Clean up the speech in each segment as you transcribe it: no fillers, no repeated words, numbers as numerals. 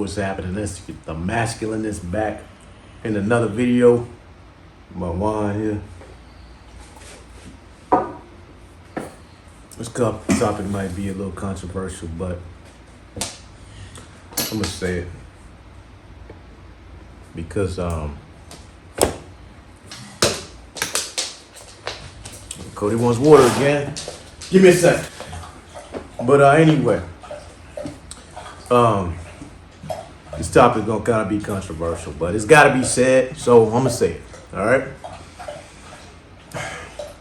what's happening. Let's get the masculinist back in another video. My wine here. This topic might be a little controversial, but I'm gonna say it because Cody wants water again. Give me a sec. But anyway, this topic is gonna kind of be controversial, but it's got to be said, so I'm gonna say it. All right.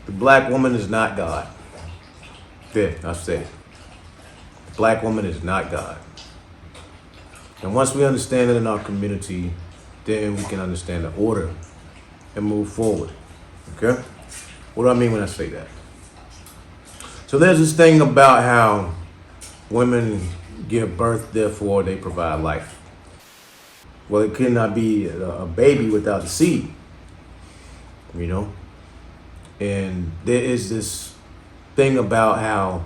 The black woman is not God. Yeah, I've said it. The black woman is not God. And once we understand it in our community, then we can understand the order and move forward. Okay? What do I mean when I say that? So there's this thing about how women give birth, therefore they provide life. Well, it cannot be a baby without the seed, you know? And there is this thing about how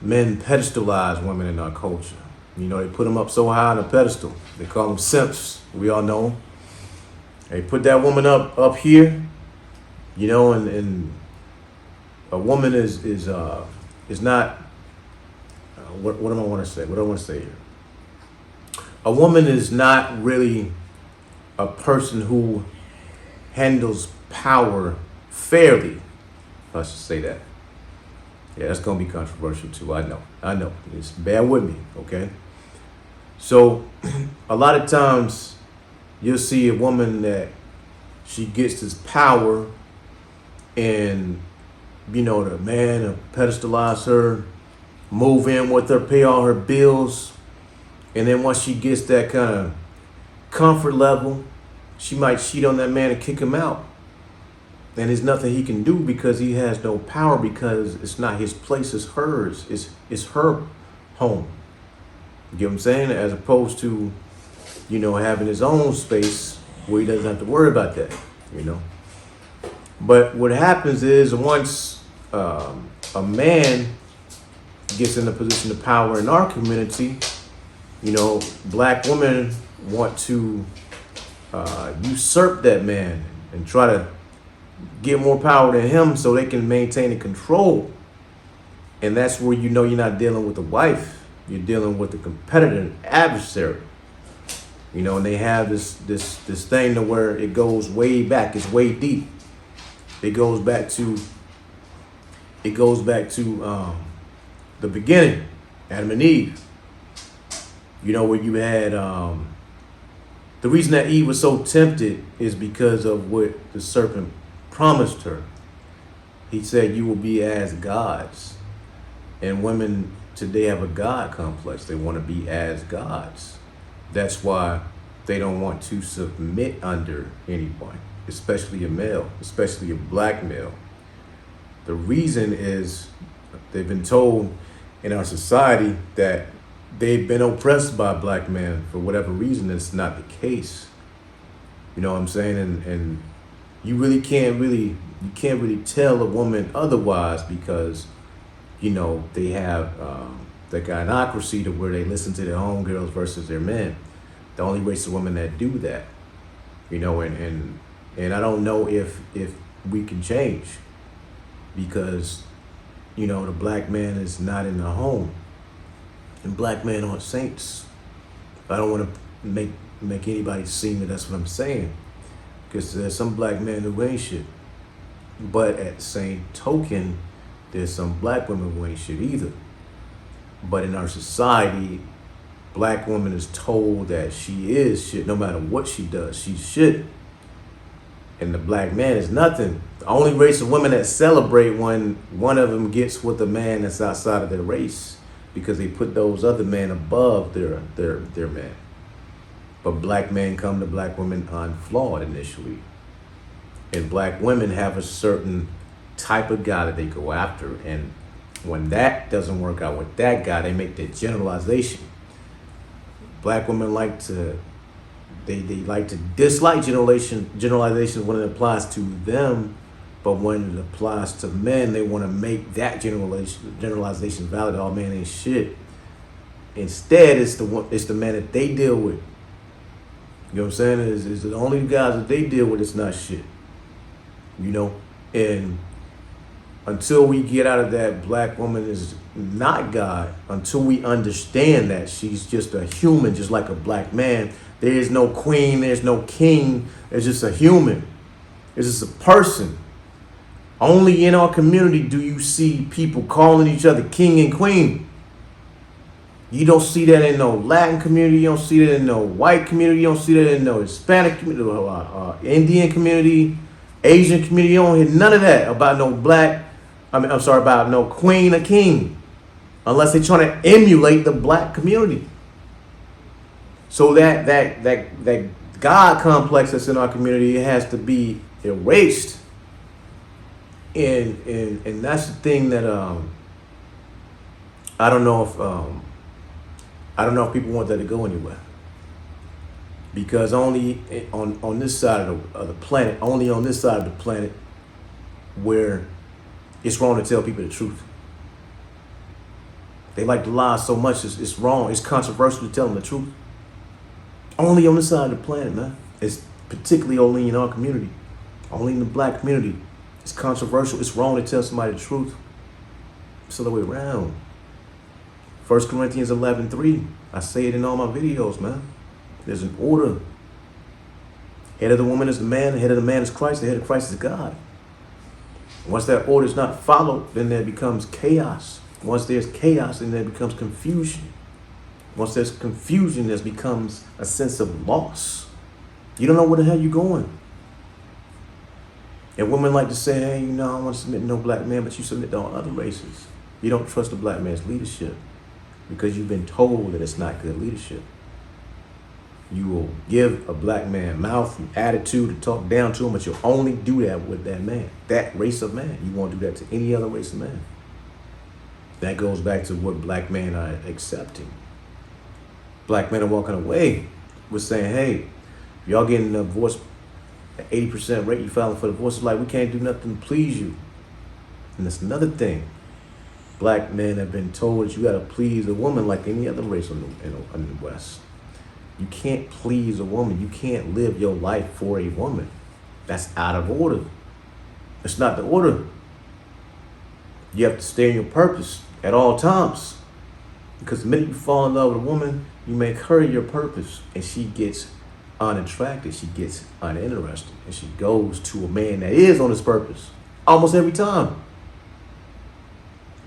men pedestalize women in our culture. You know, they put them up so high on a pedestal. They call them simps. We all know them. They put that woman up here, you know, and a woman is not. What do I want to say? What do I want to say here? A woman is not really a person who handles power fairly. I should say that. Yeah, that's gonna be controversial too. I know. Just bear with me, okay? So, a lot of times you'll see a woman that she gets this power, and you know the man will pedestalize her, move in with her, pay all her bills, and then once she gets that kind of comfort level, she might cheat on that man and kick him out. And there's nothing he can do because he has no power, because it's not his place, it's hers. It's her home. You get what I'm saying? As opposed to, you know, having his own space where he doesn't have to worry about that, you know. But what happens is once a man gets in a position of power in our community, you know, black women want to usurp that man and try to get more power than him so they can maintain and control. And that's where you know you're not dealing with a wife, you're dealing with a competitor, an adversary. You know, and they have this thing to where it goes way back, it's way deep. It goes back to the beginning, Adam and Eve. You know, where you had the reason that Eve was so tempted is because of what the serpent promised her. He said, you will be as gods. And women today have a God complex. They want to be as gods. That's why they don't want to submit under anyone, especially a male, especially a black male. The reason is they've been told in our society that they've been oppressed by black men for whatever reason. It's not the case. You know what I'm saying? And you can't really tell a woman otherwise, because, you know, they have the gynocracy to where they listen to their homegirls versus their men. The only race of women that do that, you know, and I don't know if we can change, because, you know, the black man is not in the home, and black men aren't saints. I don't want to make anybody seem that that's what I'm saying, because there's some black men who ain't shit. But at the same token, there's some black women who ain't shit either. But in our society, black woman is told that she is shit no matter what she does. She's shit. And the black man is nothing. The only race of women that celebrate when one of them gets with a man that's outside of their race, because they put those other men above their man. But black men come to black women unflawed initially. And black women have a certain type of guy that they go after. And when that doesn't work out with that guy, they make that generalization. Black women like to dislike generalizations when it applies to them, but when it applies to men, they want to make that generalization valid. All men ain't shit. Instead, it's the man that they deal with. You know what I'm saying? Is the only guys that they deal with, it's not shit. You know? And until we get out of that black woman is not God, until we understand that she's just a human, just like a black man, there is no queen, there's no king, there's just a human. It's just a person. Only in our community do you see people calling each other king and queen. You don't see that in no Latin community. You don't see that in no white community. You don't see that in no Hispanic community, Indian community, Asian community. You don't hear none of that about no about no queen or king, unless they're trying to emulate the black community. So that God complex that's in our community, it has to be erased. And that's the thing that I don't know if people want that to go anywhere. Because only on this side of the planet, only on this side of the planet where it's wrong to tell people the truth. They like to lie so much, it's wrong. It's controversial to tell them the truth. Only on this side of the planet, man. It's particularly only in our community. Only in the black community. It's controversial. It's wrong to tell somebody the truth. It's the other way around. 1 Corinthians 11:3. I say it in all my videos, man. There's an order. Head of the woman is the man. The head of the man is Christ. The head of Christ is God. Once that order is not followed, then there becomes chaos. Once there's chaos, then there becomes confusion. Once there's confusion, there becomes a sense of loss. You don't know where the hell you're going. And women like to say, hey, I don't want to submit to no black man, but you submit to all other races. You don't trust the black man's leadership because you've been told that it's not good leadership. You will give a black man mouth and attitude to talk down to him, but you'll only do that with that man, that race of man. You won't do that to any other race of man. That goes back to what black men are accepting. Black men are walking away with saying, hey, y'all getting a divorce at 80% rate, you filing for divorce. It's like, we can't do nothing to please you. And that's another thing. Black men have been told that you got to please a woman like any other race in the West. You can't please a woman. You can't live your life for a woman. That's out of order. It's not the order. You have to stay in your purpose at all times. Because the minute you fall in love with a woman, you make her your purpose. And she gets unattracted. She gets uninterested. And she goes to a man that is on his purpose. Almost every time.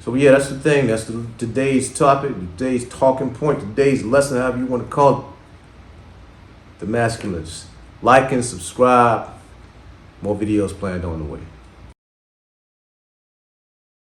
So yeah, that's the thing. That's today's topic, today's talking point, today's lesson, however you want to call it. The masculines. Like and subscribe. More videos planned on the way.